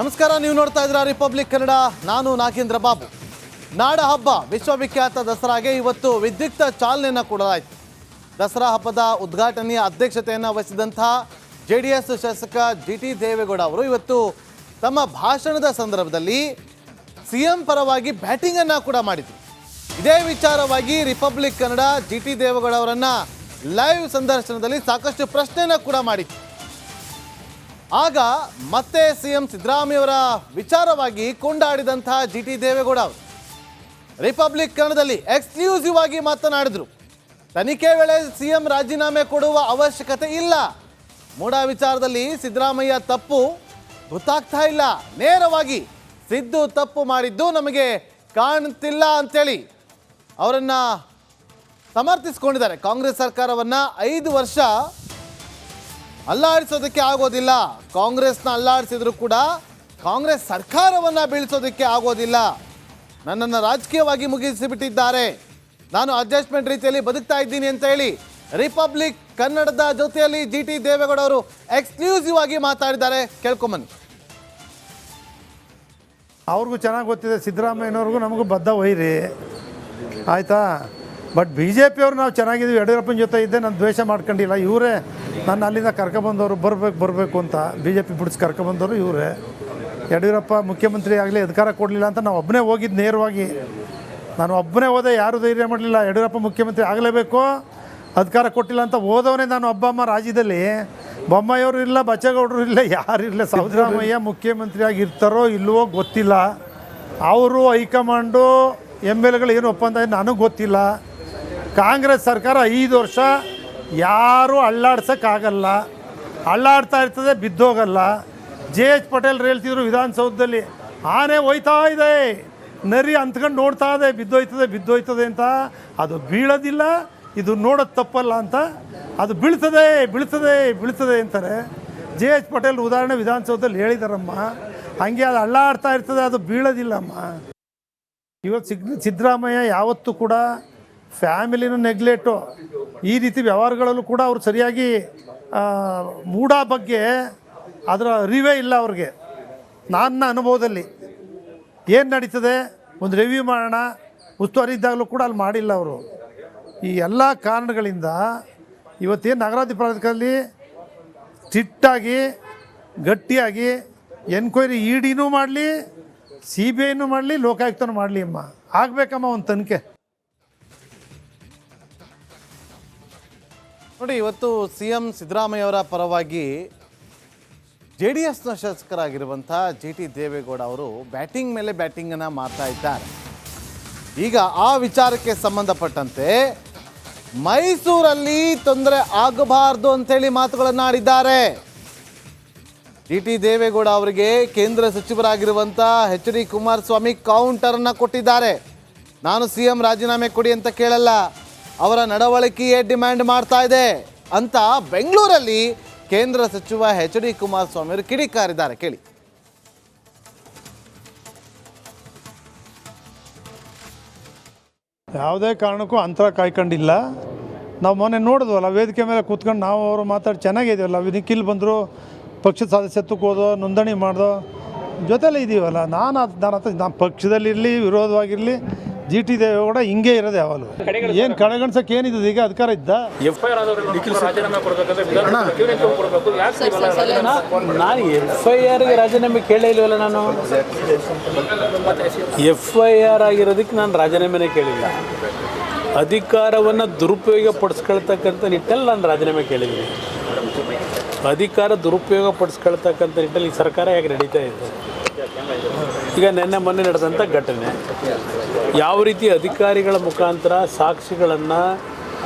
ನಮಸ್ಕಾರ, ನೀವು ನೋಡ್ತಾ ಇದ್ದೀರಾ ರಿಪಬ್ಲಿಕ್ ಕನ್ನಡ. ನಾನು ನಾಗೇಂದ್ರ ಬಾಬು. ನಾಡ ಹಬ್ಬ ವಿಶ್ವವಿಖ್ಯಾತ ದಸರಾಗೆ ಇವತ್ತು ವಿದ್ಯುಕ್ತ ಚಾಲನೆಯನ್ನು ಕೊಡಲಾಯಿತು. ದಸರಾ ಹಬ್ಬದ ಉದ್ಘಾಟನೆಯ ಅಧ್ಯಕ್ಷತೆಯನ್ನು ವಹಿಸಿದಂಥ JDS ಶಾಸಕ GT ದೇವೇಗೌಡ ಅವರು ಇವತ್ತು ತಮ್ಮ ಭಾಷಣದ ಸಂದರ್ಭದಲ್ಲಿ CM ಪರವಾಗಿ ಬ್ಯಾಟಿಂಗನ್ನು ಕೂಡ ಮಾಡಿದರು. ಇದೇ ವಿಚಾರವಾಗಿ ರಿಪಬ್ಲಿಕ್ ಕನ್ನಡ GT ದೇವೇಗೌಡ ಅವರನ್ನು ಲೈವ್ ಸಂದರ್ಶನದಲ್ಲಿ ಸಾಕಷ್ಟು ಪ್ರಶ್ನೆಯನ್ನು ಕೂಡ ಮಾಡಿತ್ತು. ಆಗ ಮತ್ತೆ CM ಸಿದ್ದರಾಮಯ್ಯವರ ವಿಚಾರವಾಗಿ ಕೊಂಡಾಡಿದಂಥ GT ದೇವೇಗೌಡ ಅವರು ರಿಪಬ್ಲಿಕ್ ಕನ್ನಡದಲ್ಲಿ ಎಕ್ಸ್ಕ್ಲೂಸಿವ್ ಆಗಿ ಮಾತನಾಡಿದರು. ತನಿಖೆ ವೇಳೆ CM ರಾಜೀನಾಮೆ ಕೊಡುವ ಅವಶ್ಯಕತೆ ಇಲ್ಲ. ಮೂಡ ವಿಚಾರದಲ್ಲಿ ಸಿದ್ದರಾಮಯ್ಯ ತಪ್ಪು ಗೊತ್ತಾಗ್ತಾ ಇಲ್ಲ. ನೇರವಾಗಿ ಸಿದ್ದು ತಪ್ಪು ಮಾಡಿದ್ದು ನಮಗೆ ಕಾಣ್ತಿಲ್ಲ ಅಂತೇಳಿ ಅವರನ್ನ ಸಮರ್ಥಿಸಿಕೊಂಡಿದ್ದಾರೆ. ಕಾಂಗ್ರೆಸ್ ಸರ್ಕಾರವನ್ನ 5 ವರ್ಷ ಅಲ್ಲಾಡಿಸೋದಕ್ಕೆ ಆಗೋದಿಲ್ಲ. ಕಾಂಗ್ರೆಸ್ನ ಅಲ್ಲಾಡಿಸಿದ್ರು ಕೂಡ ಕಾಂಗ್ರೆಸ್ ಸರ್ಕಾರವನ್ನ ಬೀಳಿಸೋದಕ್ಕೆ ಆಗೋದಿಲ್ಲ. ನನ್ನನ್ನು ರಾಜಕೀಯವಾಗಿ ಮುಗಿಸಿಬಿಟ್ಟಿದ್ದಾರೆ. ನಾನು ಅಡ್ಜಸ್ಟ್ಮೆಂಟ್ ರೀತಿಯಲ್ಲಿ ಬದುಕ್ತಾ ಇದ್ದೀನಿ ಅಂತ ಹೇಳಿ ರಿಪಬ್ಲಿಕ್ ಕನ್ನಡದ ಜೊತೆಯಲ್ಲಿ GT ದೇವೇಗೌಡ ಅವರು ಎಕ್ಸ್ಕ್ಲೂಸಿವ್ ಆಗಿ ಮಾತಾಡಿದ್ದಾರೆ. ಕೇಳ್ಕೊಂಬನ್ನಿ. ಅವ್ರಿಗೂ ಚೆನ್ನಾಗಿ ಗೊತ್ತಿದೆ, ಸಿದ್ದರಾಮಯ್ಯನವ್ರಿಗೂ ನಮಗೂ ಬದ್ಧ ವೈರಿ ಆಯಿತಾ. ಬಟ್ BJP ಅವ್ರು ನಾವು ಚೆನ್ನಾಗಿದ್ದೀವಿ. ಯಡಿಯೂರಪ್ಪನ ಜೊತೆ ಇದ್ದೆ, ನಾನು ದ್ವೇಷ ಮಾಡ್ಕೊಂಡಿಲ್ಲ. ಇವರೇ ನನ್ನ ಅಲ್ಲಿಂದ ಕರ್ಕೊಬಂದವರು ಬರಬೇಕು ಅಂತ BJP ಬಿಡಿಸಿ ಕರ್ಕೊಬಂದವರು ಇವರೇ. ಯಡಿಯೂರಪ್ಪ ಮುಖ್ಯಮಂತ್ರಿ ಆಗಲಿ ಅಧಿಕಾರ ಕೊಡಲಿಲ್ಲ ಅಂತ ನಾವು ಒಬ್ಬನೇ ಹೋಗಿದ್ದು ನೇರವಾಗಿ. ನಾನು ಒಬ್ಬನೇ ಹೋದೆ, ಯಾರೂ ಧೈರ್ಯ ಮಾಡಲಿಲ್ಲ. ಯಡಿಯೂರಪ್ಪ ಮುಖ್ಯಮಂತ್ರಿ ಆಗಲೇಬೇಕು, ಅಧಿಕಾರ ಕೊಟ್ಟಿಲ್ಲ ಅಂತ ಹೋದವನೇ ನಾನು ಒಬ್ಬಮ್ಮ. ರಾಜ್ಯದಲ್ಲಿ ಬೊಮ್ಮಾಯಿಯವರು ಇಲ್ಲ, ಬಚ್ಚೇಗೌಡರು ಇಲ್ಲ, ಯಾರಿರಲಿಲ್ಲ. ಸಿದ್ದರಾಮಯ್ಯ ಮುಖ್ಯಮಂತ್ರಿಯಾಗಿ ಇರ್ತಾರೋ ಇಲ್ಲವೋ ಗೊತ್ತಿಲ್ಲ. ಅವರು ಹೈಕಮಾಂಡು MLAಗಳು ಏನು ಒಪ್ಪಂದ ನನಗೆ ಗೊತ್ತಿಲ್ಲ. ಕಾಂಗ್ರೆಸ್ ಸರ್ಕಾರ 5 ವರ್ಷ ಯಾರೂ ಅಲ್ಲಾಡ್ಸೋಕ್ಕಾಗಲ್ಲ. ಅಲ್ಲಾಡ್ತಾ ಇರ್ತದೆ, ಬಿದ್ದೋಗಲ್ಲ. JH ಪಟೇಲ್ರು ಹೇಳ್ತಿದ್ರು ವಿಧಾನಸೌಧದಲ್ಲಿ, ಆನೆ ಹೋಯ್ತಾ ಇದೆ, ನರಿ ಅಂತ್ಕೊಂಡು ನೋಡ್ತಾ ಇದೆ, ಬಿದ್ದೋಯ್ತದೆ ಅಂತ. ಅದು ಬೀಳೋದಿಲ್ಲ, ಇದು ನೋಡೋದು ತಪ್ಪಲ್ಲ ಅಂತ. ಅದು ಬೀಳ್ತದೆ ಅಂತಾರೆ. JH ಪಟೇಲ್ ಉದಾಹರಣೆ ವಿಧಾನಸೌಧದಲ್ಲಿ ಹೇಳಿದಾರಮ್ಮ. ಹಂಗೆ ಅದು ಅಲ್ಲಾಡ್ತಾ ಇರ್ತದೆ, ಅದು ಬೀಳೋದಿಲ್ಲಮ್ಮ. ಇವತ್ತು ಸಿದ್ದರಾಮಯ್ಯ ಯಾವತ್ತೂ ಕೂಡ ಫ್ಯಾಮಿಲಿನೂ ನೆಗ್ಲೆಕ್ಟು, ಈ ರೀತಿ ವ್ಯವಹಾರಗಳಲ್ಲೂ ಕೂಡ ಅವರು ಸರಿಯಾಗಿ ಮೂಡ ಬಗ್ಗೆ ಅದರ ಅರಿವೇ ಇಲ್ಲ ಅವ್ರಿಗೆ. ನನ್ನ ಅನುಭವದಲ್ಲಿ ಏನು ನಡೀತದೆ ಒಂದು ರಿವ್ಯೂ ಮಾಡೋಣ, ಉಸ್ತುವಾರಿ ಇದ್ದಾಗಲೂ ಕೂಡ ಅಲ್ಲಿ ಮಾಡಿಲ್ಲ ಅವರು. ಈ ಎಲ್ಲ ಕಾರಣಗಳಿಂದ ಇವತ್ತೇನು ನಗರಾಭಿವೃದ್ಧಿ ಪ್ರಾಧಿಕಾರದಲ್ಲಿ ಸ್ಟ್ರಿಕ್ಟಾಗಿ ಗಟ್ಟಿಯಾಗಿ ಎನ್ಕ್ವೈರಿ EDನೂ ಮಾಡಲಿ, CBIನೂ ಮಾಡಲಿ, ಲೋಕಾಯುಕ್ತನೂ ಮಾಡಲಿ ಅಮ್ಮ. ಆಗಬೇಕಮ್ಮ ಒಂದು ತನಿಖೆ. ನೋಡಿ, ಇವತ್ತು CM ಸಿದ್ದರಾಮಯ್ಯವರ ಪರವಾಗಿ JDSನ ಶಾಸಕರಾಗಿರುವಂಥ GT ದೇವೇಗೌಡ ಅವರು ಬ್ಯಾಟಿಂಗ್ ಮೇಲೆ ಬ್ಯಾಟಿಂಗನ್ನು ಮಾಡ್ತಾ ಇದ್ದಾರೆ. ಈಗ ಆ ವಿಚಾರಕ್ಕೆ ಸಂಬಂಧಪಟ್ಟಂತೆ ಮೈಸೂರಲ್ಲಿ ತೊಂದರೆ ಆಗಬಾರ್ದು ಅಂತೇಳಿ ಮಾತುಗಳನ್ನು ಆಡಿದ್ದಾರೆ. GT ದೇವೇಗೌಡ ಅವರಿಗೆ ಕೇಂದ್ರ ಸಚಿವರಾಗಿರುವಂಥ HD ಕುಮಾರಸ್ವಾಮಿ ಕೌಂಟರನ್ನು ಕೊಟ್ಟಿದ್ದಾರೆ. ನಾನು CM ರಾಜೀನಾಮೆ ಕೊಡಿ ಅಂತ ಕೇಳಲ್ಲ, ಅವರ ನಡವಳಿಕೆಯೇ ಡಿಮ್ಯಾಂಡ್ ಮಾಡ್ತಾ ಇದೆ ಅಂತ ಬೆಂಗಳೂರಲ್ಲಿ ಕೇಂದ್ರ ಸಚಿವ HD ಕುಮಾರಸ್ವಾಮಿ ಅವರು ಕಿಡಿಕಾರಿದ್ದಾರೆ. ಕೇಳಿ. ಯಾವುದೇ ಕಾರಣಕ್ಕೂ ಅಂತರ ಕಾಯ್ಕೊಂಡಿಲ್ಲ. ನಾವು ಮೊನ್ನೆ ನೋಡಿದ್ವಲ್ಲ, ವೇದಿಕೆ ಮೇಲೆ ಕೂತ್ಕೊಂಡು ನಾವು ಅವರು ಮಾತಾಡಿ ಚೆನ್ನಾಗಿದ್ದೀವಲ್ಲ. ನಿಖಿಲ್ ಬಂದರು, ಪಕ್ಷದ ಸದಸ್ಯತ್ವಕ್ಕೆ ಹೋದೋ, ನೋಂದಣಿ ಮಾಡ್ದೋ, ಜೊತೆಲೇ ಇದ್ದೀವಲ್ಲ. ನಾನು ಪಕ್ಷದಲ್ಲಿರಲಿ ವಿರೋಧವಾಗಿರಲಿ GT ದೇವೇಗೌಡ ಹಿಂಗೆ ಇರೋದು ಯಾವಾಗಲೂ. ಏನು ಕಡೆಗಣಿಸೋಕೆ ಏನಿದೆ? ಈಗ ಅಧಿಕಾರ ಇದ್ದ ನಾನು FIRಗೆ ರಾಜೀನಾಮೆ ಕೇಳೇ ಇಲ್ವಲ್ಲ. ನಾನು FIR ಆಗಿರೋದಕ್ಕೆ ನಾನು ರಾಜೀನಾಮೆನೇ ಕೇಳಿಲ್ಲ. ಅಧಿಕಾರವನ್ನು ದುರುಪಯೋಗ ಪಡಿಸ್ಕೊಳ್ತಕ್ಕಂಥ ನಿಟ್ಟಲ್ಲಿ ನಾನು ರಾಜೀನಾಮೆ ಕೇಳಿದ್ದೀನಿ. ಅಧಿಕಾರ ದುರುಪಯೋಗ ಪಡಿಸ್ಕೊಳ್ತಕ್ಕಂಥ ನಿಟ್ಟಲ್ಲಿ ಈ ಸರ್ಕಾರ ಯಾಕೆ ನಡೀತಾ ಇದೆ? ಈಗ ಮೊನ್ನೆ ನಡೆದಂಥ ಘಟನೆ, ಯಾವ ರೀತಿ ಅಧಿಕಾರಿಗಳ ಮುಖಾಂತರ ಸಾಕ್ಷಿಗಳನ್ನು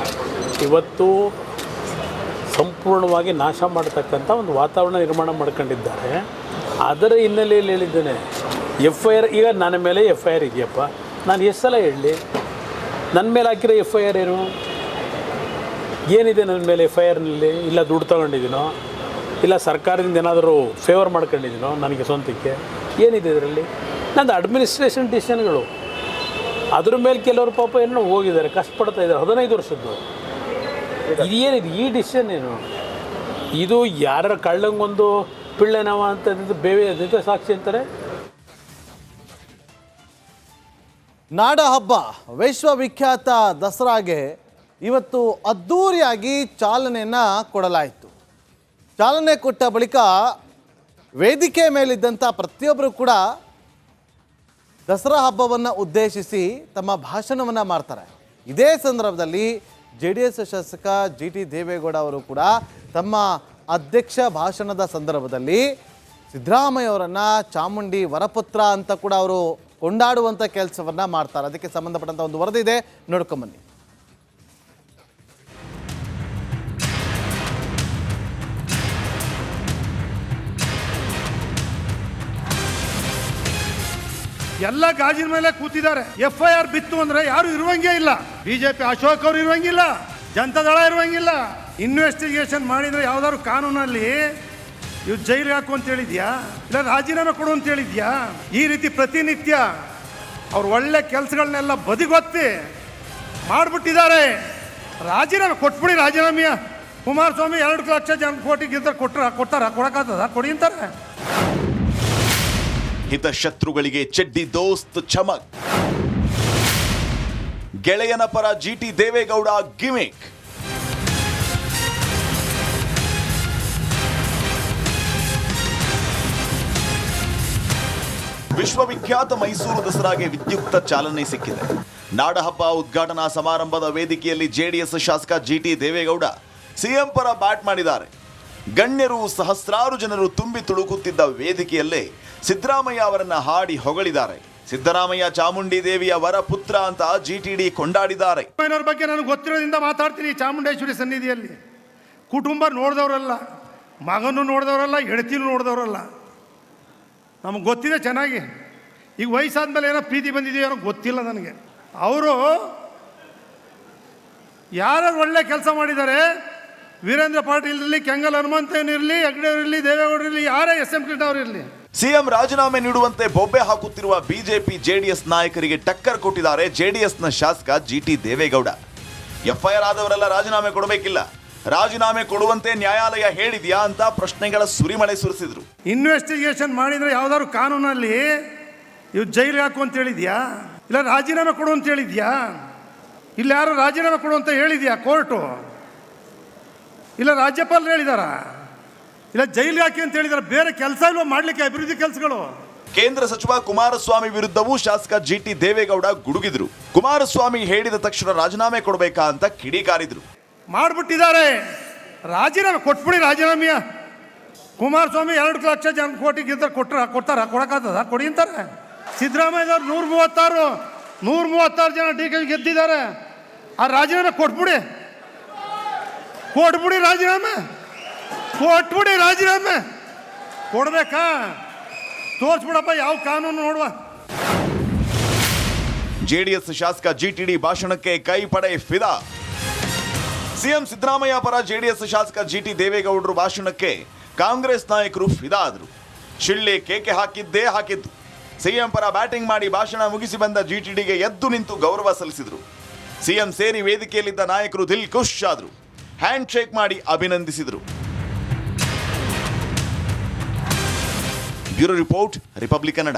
ಇವತ್ತು ಸಂಪೂರ್ಣವಾಗಿ ನಾಶ ಮಾಡತಕ್ಕಂಥ ಒಂದು ವಾತಾವರಣ ನಿರ್ಮಾಣ ಮಾಡ್ಕೊಂಡಿದ್ದಾರೆ. ಅದರ ಹಿನ್ನೆಲೆಯಲ್ಲಿ ಹೇಳಿದ್ದೇನೆ FIR. ಈಗ ನನ್ನ ಮೇಲೆ FIR ಇದೆಯಪ್ಪ, ನಾನು ಎಷ್ಟು ಸಲ ಹೇಳಲಿ? ನನ್ನ ಮೇಲೆ ಹಾಕಿರೋ FIR ಏನಿದೆ ನನ್ನ ಮೇಲೆ FIRನಲ್ಲಿ? ಇಲ್ಲ ದುಡ್ಡು ತೊಗೊಂಡಿದ್ದೀನೋ, ಇಲ್ಲ ಸರ್ಕಾರದಿಂದ ಏನಾದರೂ ಫೇವರ್ ಮಾಡ್ಕೊಂಡಿದ್ದೀನೋ ನನಗೆ ಸ್ವಂತಕ್ಕೆ? ಏನಿದೆ ಇದರಲ್ಲಿ? ನಂದು ಅಡ್ಮಿನಿಸ್ಟ್ರೇಷನ್ ಡಿಸಿಷನ್ಗಳು. ಅದ್ರ ಮೇಲೆ ಕೆಲವರು ಪಾಪ ಏನೋ ಹೋಗಿದ್ದಾರೆ, ಕಷ್ಟಪಡ್ತಾ ಇದ್ದಾರೆ. 15 ವರ್ಷದ್ದು ಇದೇನಿದೆ? ಈ ಡಿಸಿಷನ್ ಏನು? ಇದು ಯಾರ ಕಳ್ಳಂಗೊಂದು ಪಿಳ್ಳೆನವ ಅಂತ ಬೇವೆ ಸಾಕ್ಷಿ ಅಂತಾರೆ. ನಾಡ ಹಬ್ಬ ವಿಶ್ವವಿಖ್ಯಾತ ದಸರಾಗೆ ಇವತ್ತು ಅದ್ಧೂರಿಯಾಗಿ ಚಾಲನೆಯನ್ನು ಕೊಡಲಾಯಿತು. ಚಾಲನೆ ಕೊಟ್ಟ ಬಳಿಕ ವೇದಿಕೆ ಮೇಲಿದ್ದಂಥ ಪ್ರತಿಯೊಬ್ಬರು ಕೂಡ ದಸರಾ ಹಬ್ಬವನ್ನು ಉದ್ದೇಶಿಸಿ ತಮ್ಮ ಭಾಷಣವನ್ನು ಮಾಡ್ತಾರೆ. ಇದೇ ಸಂದರ್ಭದಲ್ಲಿ JDS ಶಾಸಕ GT ದೇವೇಗೌಡ ಅವರು ಕೂಡ ತಮ್ಮ ಅಧ್ಯಕ್ಷ ಭಾಷಣದ ಸಂದರ್ಭದಲ್ಲಿ ಸಿದ್ದರಾಮಯ್ಯ ಅವರನ್ನು ಚಾಮುಂಡಿ ವರಪುತ್ರ ಅಂತ ಕೂಡ ಅವರು ಕೊಂಡಾಡುವಂಥ ಕೆಲಸವನ್ನು ಮಾಡ್ತಾರೆ. ಅದಕ್ಕೆ ಸಂಬಂಧಪಟ್ಟಂಥ ಒಂದು ವರದಿ ಇದೆ, ನೋಡ್ಕೊಂಬನ್ನಿ. ಎಲ್ಲ ಗಾಜಿನ ಮೇಲೆ ಕೂತಿದ್ದಾರೆ. FIR ಬಿತ್ತು ಅಂದ್ರೆ ಯಾರು ಇರುವಂಗೇ ಇಲ್ಲ. BJP ಅಶೋಕ್ ಅವರು ಇರುವಂಗಿಲ್ಲ, ಜನತಾದಳ ಇರುವಂಗಿಲ್ಲ. ಇನ್ವೆಸ್ಟಿಗೇಷನ್ ಮಾಡಿದ್ರೆ ಯಾವ್ದಾದ್ರು ಕಾನೂನಲ್ಲಿ ಇವ್ ಜೈಲಿಗೆ ಹಾಕು ಅಂತ ಹೇಳಿದ್ಯಾ, ಇಲ್ಲ ರಾಜೀನಾಮೆ ಕೊಡು ಅಂತ ಹೇಳಿದ್ಯಾ? ಈ ರೀತಿ ಪ್ರತಿನಿತ್ಯ ಅವ್ರು ಒಳ್ಳೆ ಕೆಲಸಗಳನ್ನೆಲ್ಲ ಬದಿಗೊತ್ತಿ ಮಾಡಿಬಿಟ್ಟಿದ್ದಾರೆ. ರಾಜೀನಾಮೆ ಕೊಟ್ಬಿಡಿ. ರಾಜೀನಾಮೆಯ ಕುಮಾರಸ್ವಾಮಿ 2 ಲಕ್ಷ ಕೋಟಿ ಗೆದ್ದರೆ ಕೊಡಕ್ಕಾಗ್ತದ? ಕೊಡಿ ಅಂತಾರೆ. ಹಿತಶತ್ರುಗಳಿಗೆ ಚಡ್ಡಿ ದೋಸ್ತ್ ಚಮಕ್. ಗೆಳೆಯನ ಪರ GT ದೇವೇಗೌಡ ಗಿಮಿಕ್. ವಿಶ್ವವಿಖ್ಯಾತ ಮೈಸೂರು ದಸರಾಗೆ ವಿದ್ಯುಕ್ತ ಚಾಲನೆ ಸಿಕ್ಕಿದೆ. ನಾಡಹಬ್ಬ ಉದ್ಘಾಟನಾ ಸಮಾರಂಭದ ವೇದಿಕೆಯಲ್ಲಿ JDS ಶಾಸಕ GT ದೇವೇಗೌಡ CM ಪರ ಬ್ಯಾಟ್ ಮಾಡಿದ್ದಾರೆ. ಗಣ್ಯರು ಸಹಸ್ರಾರು ಜನರು ತುಂಬಿ ತುಳುಕುತ್ತಿದ್ದ ವೇದಿಕೆಯಲ್ಲೇ ಸಿದ್ದರಾಮಯ್ಯ ಅವರನ್ನ ಹಾಡಿ ಹೊಗಳಿದ್ದಾರೆ. ಸಿದ್ದರಾಮಯ್ಯ ಚಾಮುಂಡಿ ದೇವಿಯ ವರಪುತ್ರ ಅಂತ GTD ಕೊಂಡಾಡಿದ್ದಾರೆ. ಬಗ್ಗೆ ನನಗೆ ಗೊತ್ತಿರೋದ್ರಿಂದ ಮಾತಾಡ್ತೀನಿ. ಚಾಮುಂಡೇಶ್ವರಿ ಸನ್ನಿಧಿಯಲ್ಲಿ ಕುಟುಂಬ ನೋಡಿದವರಲ್ಲ, ಮಗನೂ ನೋಡಿದವರಲ್ಲ, ಹೆಂಡತಿನೂ ನೋಡಿದವರಲ್ಲ. ನಮಗೆ ಗೊತ್ತಿದೆ ಚೆನ್ನಾಗಿ. ಈಗ ವಯಸ್ಸಾದ್ಮೇಲೆ ಏನೋ ಪ್ರೀತಿ ಬಂದಿದೆಯೋ ಏನೋ ಗೊತ್ತಿಲ್ಲ ನನಗೆ. ಅವರು ಯಾರು ಒಳ್ಳೆ ಕೆಲಸ ಮಾಡಿದ್ದಾರೆ, ವೀರೇಂದ್ರ ಪಾಟೀಲ್ ಇರಲಿ, ಕೆಂಗಲ್ ಹನುಮಂತನಿರಲಿ, ಹೆಗ್ಡೆ ಇರಲಿ, ದೇವೇಗೌಡರು ಇರಲಿ, ಯಾರೇ SM ಅವರು ಇರಲಿ, CM ರಾಜೀನಾಮೆ ನೀಡುವಂತೆ ಬೊಬ್ಬೆ ಹಾಕುತ್ತಿರುವ BJP JDS ನಾಯಕರಿಗೆ ಟಕ್ಕರ್ ಕೊಟ್ಟಿದ್ದಾರೆ JDSನ ಶಾಸಕ GT ದೇವೇಗೌಡ. FIR ಆದವರೆಲ್ಲ ರಾಜೀನಾಮೆ ಕೊಡಬೇಕಿಲ್ಲ, ರಾಜೀನಾಮೆ ಕೊಡುವಂತೆ ನ್ಯಾಯಾಲಯ ಹೇಳಿದ್ಯಾ ಅಂತ ಪ್ರಶ್ನೆಗಳ ಸುರಿಮಳೆ ಸುರಿಸಿದ್ರು. ಇನ್ವೆಸ್ಟಿಗೇಷನ್ ಮಾಡಿದ್ರೆ ಯಾವ್ದಾದ್ರು ಕಾನೂನಲ್ಲಿ ಇವ್ ಜೈಲಿಗೆ ಹಾಕು ಅಂತ ಹೇಳಿದ್ಯಾ, ಇಲ್ಲ ರಾಜೀನಾಮೆ ಕೊಡು ಅಂತ ಹೇಳಿದ್ಯಾ? ಇಲ್ಲ ಯಾರು ರಾಜೀನಾಮೆ ಕೊಡು ಅಂತ ಹೇಳಿದ್ಯಾ ಕೋರ್ಟು? ಇಲ್ಲ ರಾಜ್ಯಪಾಲರು ಹೇಳಿದಾರ? ಇಲ್ಲ ಜೈಲಿಗೆ ಹಾಕಿ ಅಂತ ಹೇಳಿದಾರೆ? ಬೇರೆ ಕೆಲಸ ಇಲ್ವ ಮಾಡ್ಲಿಕ್ಕೆ ಅಭಿವೃದ್ಧಿ ಕೆಲಸಗಳು? ಕೇಂದ್ರ ಸಚಿವ ಕುಮಾರಸ್ವಾಮಿ ವಿರುದ್ಧವೂ ಶಾಸಕ GT ದೇವೇಗೌಡ ಗುಡುಗಿದ್ರು. ಕುಮಾರಸ್ವಾಮಿ ಹೇಳಿದ ತಕ್ಷಣ ರಾಜೀನಾಮೆ ಕೊಡಬೇಕಾ ಅಂತ ಕಿಡಿಕಾರಿದ್ರು. ಮಾಡಿಬಿಟ್ಟಿದ್ದಾರೆ. ರಾಜೀನಾಮೆ ಕೊಟ್ಬಿಡಿ. ರಾಜೀನಾಮೆಯ ಕುಮಾರಸ್ವಾಮಿ 2 ಲಕ್ಷ ಕೋಟಿ ಗೆದ್ದರೆ ಕೊಡಕ್ಕಾಗ್ತದ? ಕೊಡಿ ಅಂತಾರೆ. ಸಿದ್ದರಾಮಯ್ಯದವ್ರು 136 ಜನ DK ಗೆದ್ದಿದ್ದಾರೆ. ಆ ರಾಜೀನಾಮೆ ಕೊಟ್ಬಿಡಿ. ರಾಜೀನಾಮೆ ಕೊಟ್ಬಿಡಿ. ರಾಜೀನಾಮೆ ಕೊಡ್ಬೇಕಾ? ತೋರಿಸ್ಬಿಡಪ್ಪ ಯಾವ ಕಾನೂನು ನೋಡುವ. JDS ಶಾಸಕ GTD ಭಾಷಣಕ್ಕೆ ಕೈ ಪಡೆ ಫಿದಾ. CM ಸಿದ್ದರಾಮಯ್ಯ ಪರ JDS ಶಾಸಕ GT ದೇವೇಗೌಡರು ಭಾಷಣಕ್ಕೆ ಕಾಂಗ್ರೆಸ್ ನಾಯಕರು ಫಿದಾ ಆದರು. ಶಿಳ್ಳೆ ಕೇಕೆ ಹಾಕಿದ್ದು. CM ಪರ ಬ್ಯಾಟಿಂಗ್ ಮಾಡಿ ಭಾಷಣ ಮುಗಿಸಿ ಬಂದ GTDಗೆ ಎದ್ದು ನಿಂತು ಗೌರವ ಸಲ್ಲಿಸಿದರು. CM ಸೇರಿ ವೇದಿಕೆಯಲ್ಲಿದ್ದ ನಾಯಕರು ದಿಲ್ ಖುಷ್ ಆದರು. ಹ್ಯಾಂಡ್ ಶೇಕ್ ಮಾಡಿ ಅಭಿನಂದಿಸಿದರು. Bureau report, republic Kannada.